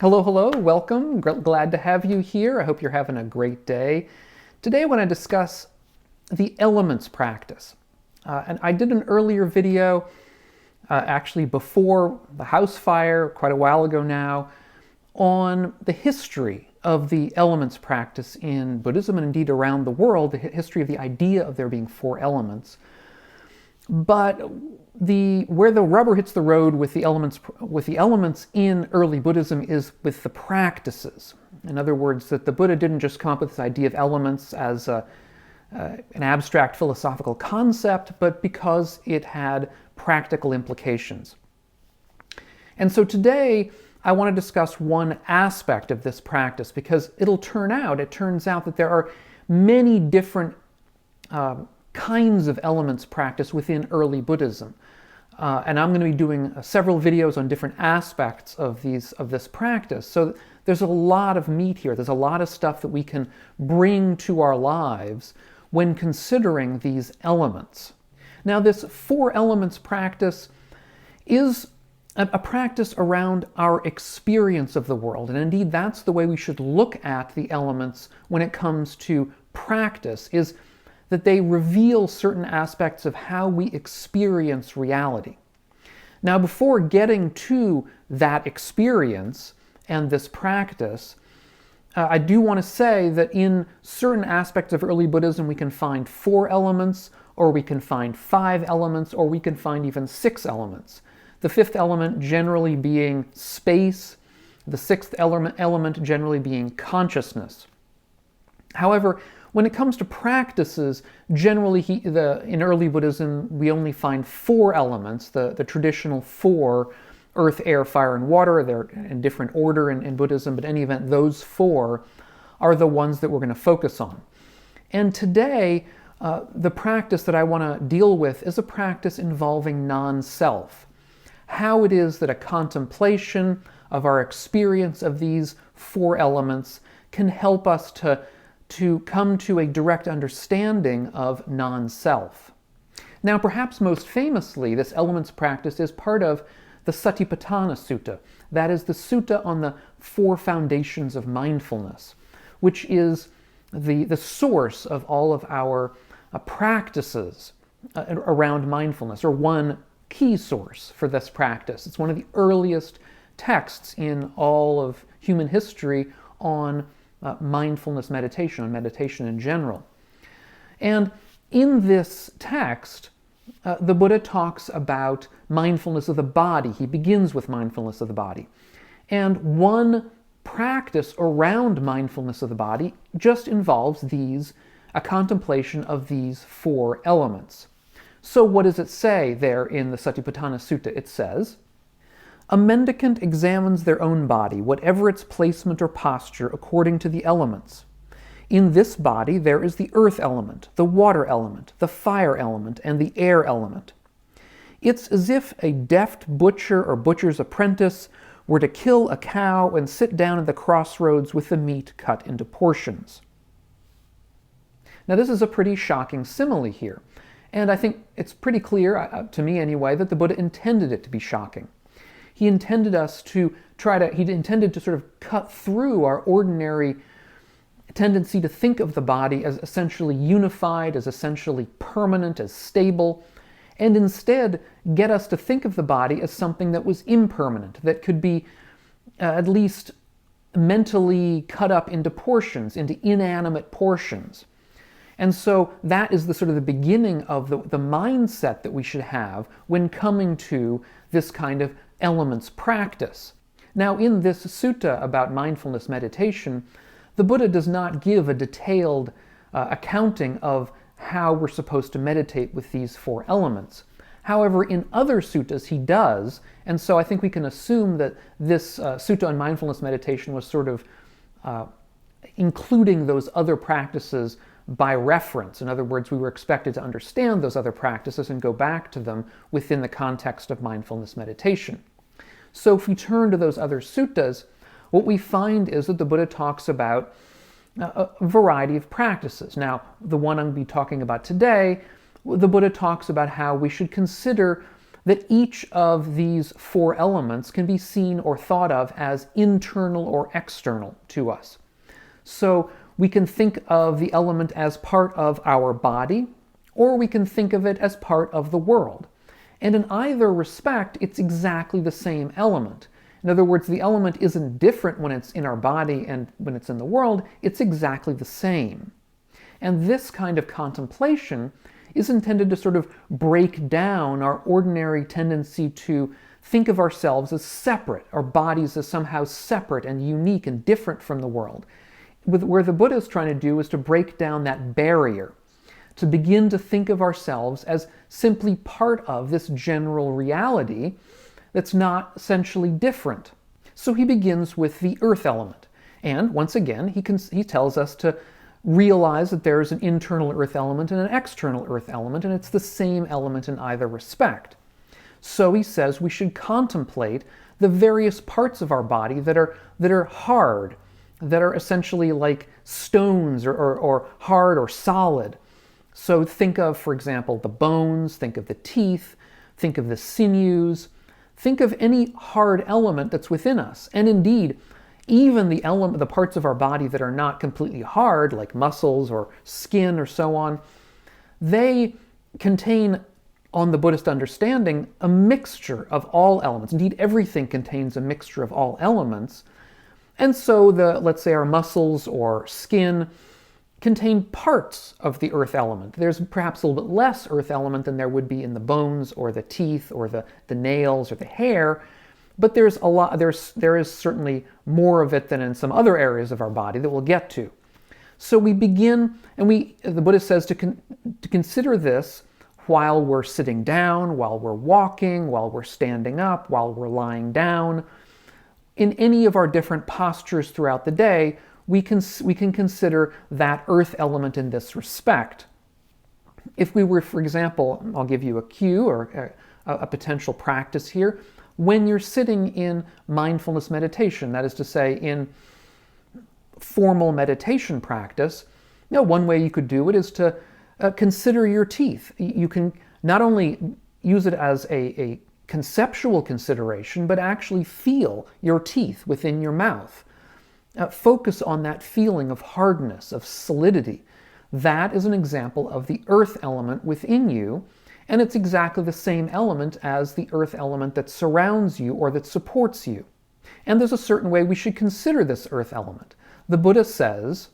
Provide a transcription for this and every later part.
Hello, hello, welcome. Glad to have you here. I hope you're having a great day. Today I want to discuss the elements practice. And I did an earlier video, actually before the house fire, quite a while ago now, on the history of the elements practice in Buddhism and indeed around the world, the history of the idea of there being four elements. But where the rubber hits the road with the elements in early Buddhism is with the practices. In other words, that the Buddha didn't just come up with this idea of elements as an abstract philosophical concept, but because it had practical implications. And so today I want to discuss one aspect of this practice, because it turns out that there are many different kinds of elements practice within early Buddhism. And I'm going to be doing several videos on different aspects of this practice. So there's a lot of meat here. There's a lot of stuff that we can bring to our lives when considering these elements. Now, this four elements practice is a practice around our experience of the world. And indeed, that's the way we should look at the elements when it comes to practice, is that they reveal certain aspects of how we experience reality. Now, before getting to that experience and this practice, I do want to say that in certain aspects of early Buddhism, we can find four elements, or we can find five elements, or we can find even six elements. The fifth element generally being space, the sixth element generally being consciousness. However, when it comes to practices, generally in early Buddhism, we only find four elements, the traditional four: earth, air, fire, and water. They're in different order in Buddhism, but in any event, those four are the ones that we're going to focus on. And today, the practice that I want to deal with is a practice involving non-self. How it is that a contemplation of our experience of these four elements can help us to come to a direct understanding of non-self. Now, perhaps most famously, this elements practice is part of the Satipatthana Sutta. That is the sutta on the four foundations of mindfulness, which is the source of all of our practices around mindfulness, or one key source for this practice. It's one of the earliest texts in all of human history on mindfulness meditation, on meditation in general. And in this text, the Buddha talks about mindfulness of the body. He begins with mindfulness of the body. And one practice around mindfulness of the body just involves a contemplation of these four elements. So what does it say there in the Satipatthana Sutta? It says, "A mendicant examines their own body, whatever its placement or posture, according to the elements. In this body there is the earth element, the water element, the fire element, and the air element. It's as if a deft butcher or butcher's apprentice were to kill a cow and sit down at the crossroads with the meat cut into portions." Now, this is a pretty shocking simile here. And I think it's pretty clear, to me anyway, that the Buddha intended it to be shocking. He intended to sort of cut through our ordinary tendency to think of the body as essentially unified, as essentially permanent, as stable, and instead get us to think of the body as something that was impermanent, that could be at least mentally cut up into portions, into inanimate portions. And so that is the sort of the beginning of the mindset that we should have when coming to this kind of elements practice. Now, in this sutta about mindfulness meditation, the Buddha does not give a detailed accounting of how we're supposed to meditate with these four elements. However, in other suttas he does, and so I think we can assume that this sutta on mindfulness meditation was sort of including those other practices by reference. In other words, we were expected to understand those other practices and go back to them within the context of mindfulness meditation. So if we turn to those other suttas, what we find is that the Buddha talks about a variety of practices. Now, the one I'm going to be talking about today, the Buddha talks about how we should consider that each of these four elements can be seen or thought of as internal or external to us. So we can think of the element as part of our body, or we can think of it as part of the world. And in either respect, it's exactly the same element. In other words, the element isn't different when it's in our body and when it's in the world, it's exactly the same. And this kind of contemplation is intended to sort of break down our ordinary tendency to think of ourselves as separate, our bodies as somehow separate and unique and different from the world. Where the Buddha is trying to do is to break down that barrier, to begin to think of ourselves as simply part of this general reality that's not essentially different. So he begins with the earth element. And once again, he tells us to realize that there is an internal earth element and an external earth element, and it's the same element in either respect. So he says we should contemplate the various parts of our body that are hard, that are essentially like stones or hard or solid. So think of, for example, the bones, think of the teeth, think of the sinews, think of any hard element that's within us. And indeed, even the parts of our body that are not completely hard, like muscles or skin or so on, they contain, on the Buddhist understanding, a mixture of all elements. Indeed, everything contains a mixture of all elements. And so let's say our muscles or skin contain parts of the earth element. There's perhaps a little bit less earth element than there would be in the bones or the teeth or the nails or the hair, but there is certainly more of it than in some other areas of our body that we'll get to. So we begin, and the Buddha says to consider this while we're sitting down, while we're walking, while we're standing up, while we're lying down. In any of our different postures throughout the day, we can consider that earth element in this respect. If we were, for example, I'll give you a cue or a potential practice here. When you're sitting in mindfulness meditation, that is to say, in formal meditation practice, one way you could do it is to consider your teeth. You can not only use it as a conceptual consideration, but actually feel your teeth within your mouth. Focus on that feeling of hardness, of solidity. That is an example of the earth element within you, and it's exactly the same element as the earth element that surrounds you or that supports you. And there's a certain way we should consider this earth element. The Buddha says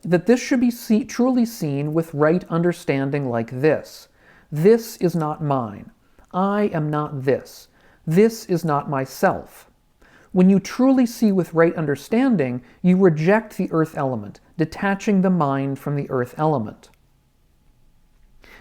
that this should be truly seen with right understanding like this. This is not mine. I am not this. This is not myself. When you truly see with right understanding, you reject the earth element, detaching the mind from the earth element.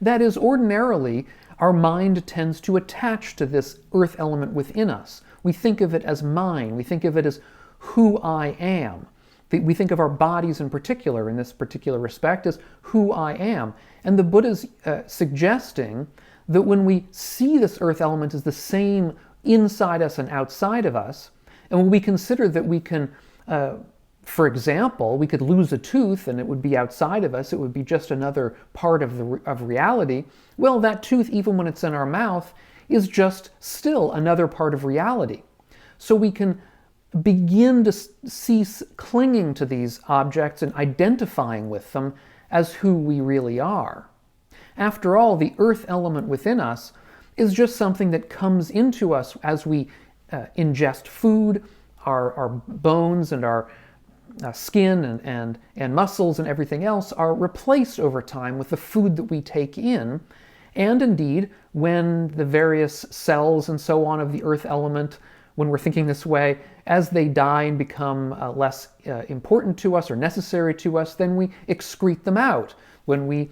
That is, ordinarily, our mind tends to attach to this earth element within us. We think of it as mine. We think of it as who I am. We think of our bodies in particular, in this particular respect, as who I am. And the Buddha's suggesting that when we see this earth element as the same inside us and outside of us, and when we consider that we can, for example, we could lose a tooth and it would be outside of us, it would be just another part of reality, well, that tooth, even when it's in our mouth, is just still another part of reality. So we can begin to cease clinging to these objects and identifying with them as who we really are. After all, the earth element within us is just something that comes into us as we ingest food. Our bones and our skin and muscles and everything else are replaced over time with the food that we take in. And indeed, when the various cells and so on of the earth element, when we're thinking this way, as they die and become less important to us or necessary to us, then we excrete them out when we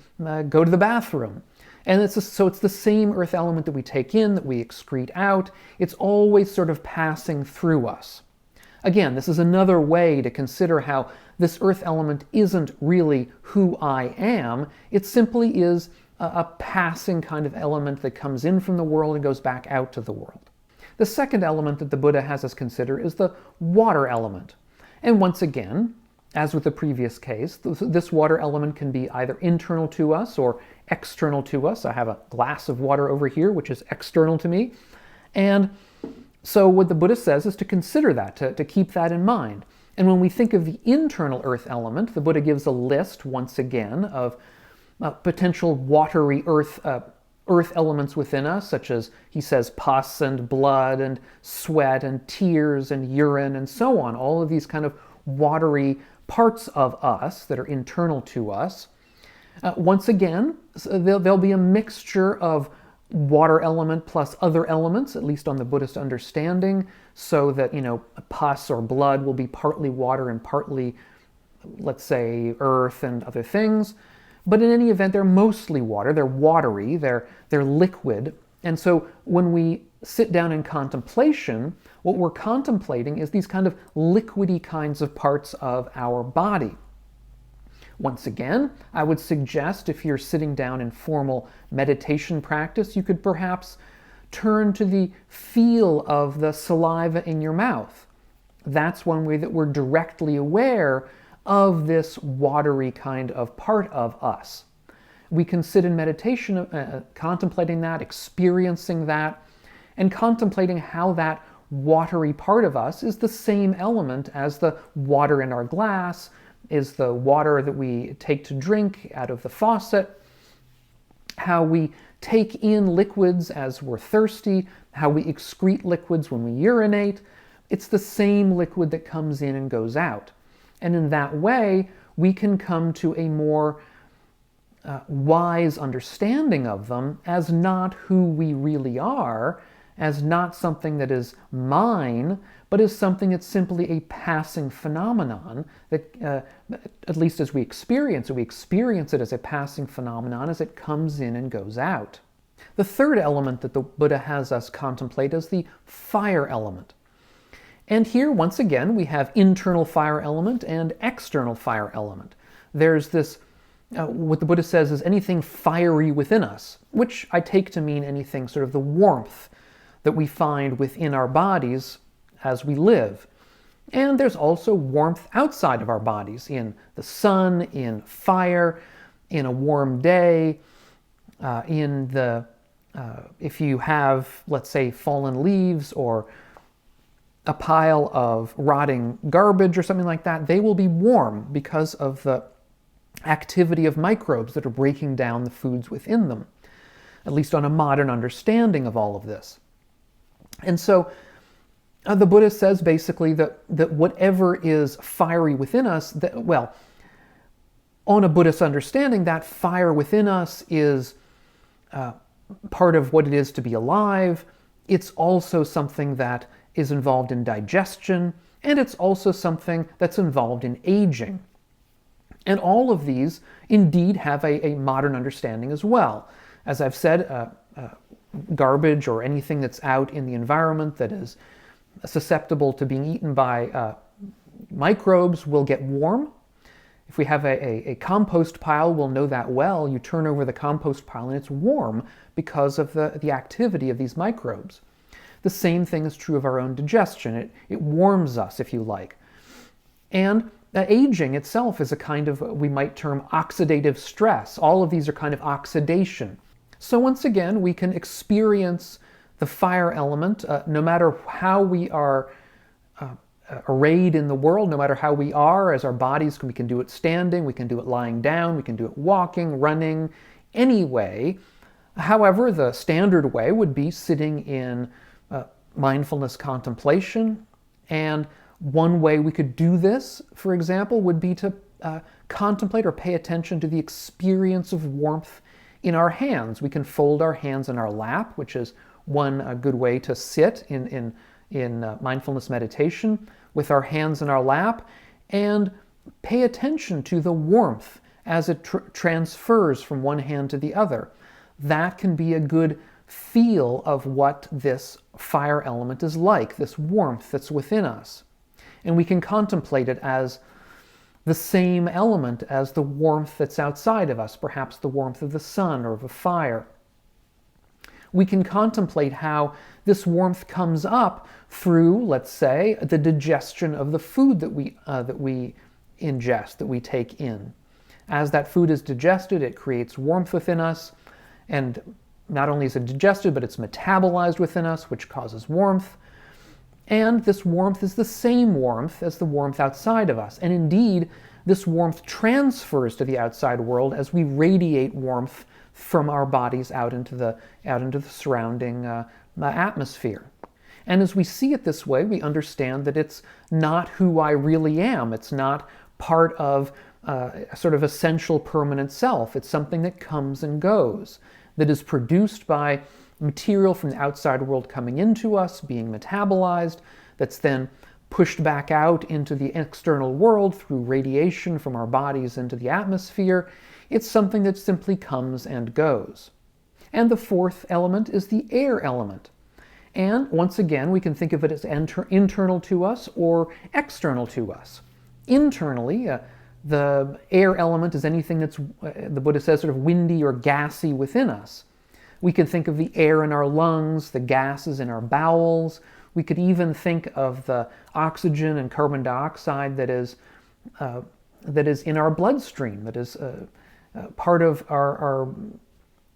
go to the bathroom. And so it's the same earth element that we take in, that we excrete out. It's always sort of passing through us. Again, this is another way to consider how this earth element isn't really who I am. It simply is a passing kind of element that comes in from the world and goes back out to the world. The second element that the Buddha has us consider is the water element. And once again, as with the previous case, this water element can be either internal to us or external to us. I have a glass of water over here, which is external to me. And so what the Buddha says is to consider that, to keep that in mind. And when we think of the internal earth element, the Buddha gives a list, once again, of potential watery earth elements within us, such as, he says, pus and blood and sweat and tears and urine and so on. All of these kind of watery parts of us that are internal to us. Once again, there'll be a mixture of water element plus other elements, at least on the Buddhist understanding, so that, pus or blood will be partly water and partly, let's say, earth and other things. But in any event, they're mostly water. They're watery. They're liquid. And so when we sit down in contemplation, what we're contemplating is these kind of liquidy kinds of parts of our body. Once again, I would suggest if you're sitting down in formal meditation practice, you could perhaps turn to the feel of the saliva in your mouth. That's one way that we're directly aware of this watery kind of part of us. We can sit in meditation contemplating that, experiencing that, and contemplating how that watery part of us is the same element as the water in our glass, is the water that we take to drink out of the faucet, how we take in liquids as we're thirsty, how we excrete liquids when we urinate. It's the same liquid that comes in and goes out. And in that way, we can come to a more wise understanding of them as not who we really are, as not something that is mine, but as something that's simply a passing phenomenon that, at least as we experience it as a passing phenomenon as it comes in and goes out. The third element that the Buddha has us contemplate is the fire element. And here, once again, we have internal fire element and external fire element. There's this, what the Buddha says is anything fiery within us, which I take to mean anything sort of the warmth that we find within our bodies as we live. And there's also warmth outside of our bodies, in the sun, in fire, in a warm day, if you have, let's say, fallen leaves or a pile of rotting garbage or something like that, they will be warm because of the activity of microbes that are breaking down the foods within them, at least on a modern understanding of all of this. And so the Buddha says basically that whatever is fiery within us, on a Buddhist understanding, that fire within us is part of what it is to be alive. It's also something that is involved in digestion, and it's also something that's involved in aging. And all of these indeed have a modern understanding as well. As I've said, garbage or anything that's out in the environment that is susceptible to being eaten by microbes will get warm. If we have a compost pile, we'll know that well. You turn over the compost pile and it's warm because of the activity of these microbes. The same thing is true of our own digestion. It warms us, if you like. And aging itself is a kind of, we might term, oxidative stress. All of these are kind of oxidation. So once again, we can experience the fire element no matter how we are arrayed in the world, no matter how we are as our bodies. We can do it standing, we can do it lying down, we can do it walking, running, any way. However, the standard way would be sitting in mindfulness contemplation. And one way we could do this, for example, would be to contemplate or pay attention to the experience of warmth in our hands. We can fold our hands in our lap, which is one good way to sit in mindfulness meditation, with our hands in our lap, and pay attention to the warmth as it transfers from one hand to the other. That can be a good feel of what this fire element is like, this warmth that's within us. And we can contemplate it as the same element as the warmth that's outside of us, perhaps the warmth of the sun or of a fire. We can contemplate how this warmth comes up through, let's say, the digestion of the food that we ingest, that we take in. As that food is digested, it creates warmth within us, and not only is it digested, but it's metabolized within us, which causes warmth. And this warmth is the same warmth as the warmth outside of us. And indeed, this warmth transfers to the outside world as we radiate warmth from our bodies out into the surrounding atmosphere. And as we see it this way, we understand that it's not who I really am. It's not part of a sort of essential permanent self. It's something that comes and goes, that is produced by material from the outside world coming into us, being metabolized, that's then pushed back out into the external world through radiation from our bodies into the atmosphere. It's something that simply comes and goes. And the fourth element is the air element. And once again, we can think of it as internal to us or external to us. Internally, the air element is anything that's, the Buddha says, sort of windy or gassy within us. We can think of the air in our lungs, the gases in our bowels. We could even think of the oxygen and carbon dioxide that is in our bloodstream, that is part of our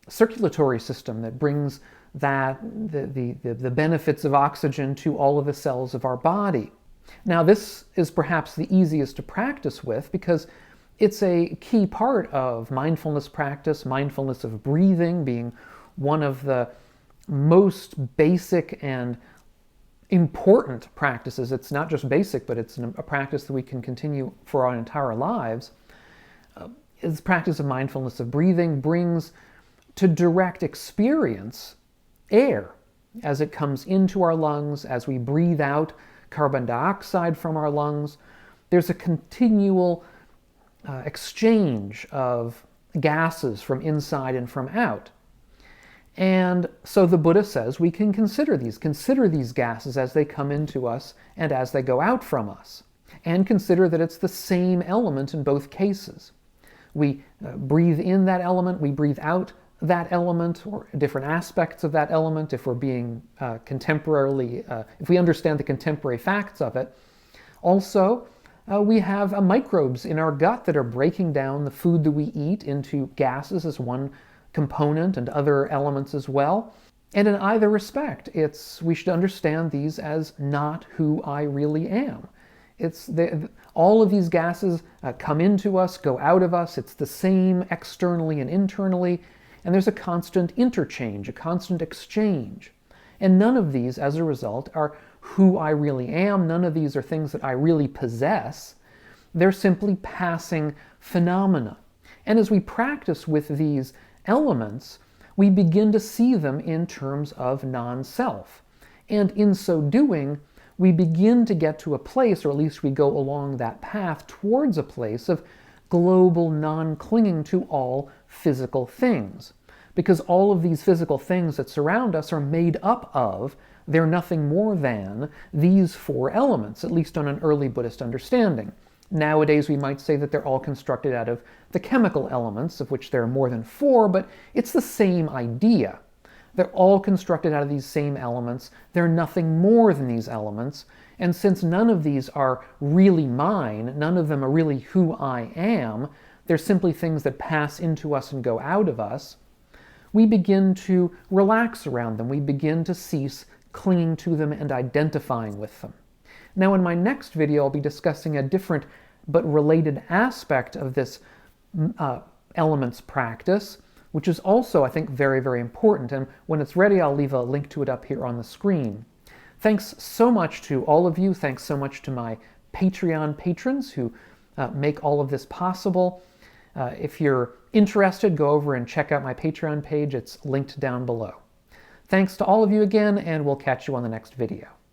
circulatory system, that brings the benefits of oxygen to all of the cells of our body. Now, this is perhaps the easiest to practice with because it's a key part of mindfulness practice, mindfulness of breathing being one of the most basic and important practices. It's not just basic, but it's a practice that we can continue for our entire lives. This practice of mindfulness of breathing brings to direct experience air as it comes into our lungs, as we breathe out carbon dioxide from our lungs. There's a continual exchange of gases from inside and from out. And so the Buddha says we can consider these gases as they come into us and as they go out from us, and consider that it's the same element in both cases. We breathe in that element, we breathe out that element, or different aspects of that element if we're being contemporarily, if we understand the contemporary facts of it. Also, we have microbes in our gut that are breaking down the food that we eat into gases as one component and other elements as well. And in either respect, we should understand these as not who I really am. All of these gases come into us, go out of us. It's the same externally and internally. And there's a constant interchange, a constant exchange. And none of these, as a result, are who I really am. None of these are things that I really possess. They're simply passing phenomena. And as we practice with these elements, we begin to see them in terms of non-self. And in so doing, we begin to get to a place, or at least we go along that path towards a place of global non-clinging to all physical things. Because all of these physical things that surround us are made up of, they're nothing more than these four elements, at least on an early Buddhist understanding. Nowadays we might say that they're all constructed out of the chemical elements, of which there are more than four, but it's the same idea. They're all constructed out of these same elements. They're nothing more than these elements. And since none of these are really mine, none of them are really who I am, they're simply things that pass into us and go out of us, we begin to relax around them. We begin to cease clinging to them and identifying with them. Now, in my next video, I'll be discussing a different but related aspect of this elements practice, which is also, I think, very, very important. And when it's ready, I'll leave a link to it up here on the screen. Thanks so much to all of you. Thanks so much to my Patreon patrons who make all of this possible. If you're interested, go over and check out my Patreon page. It's linked down below. Thanks to all of you again, and we'll catch you on the next video.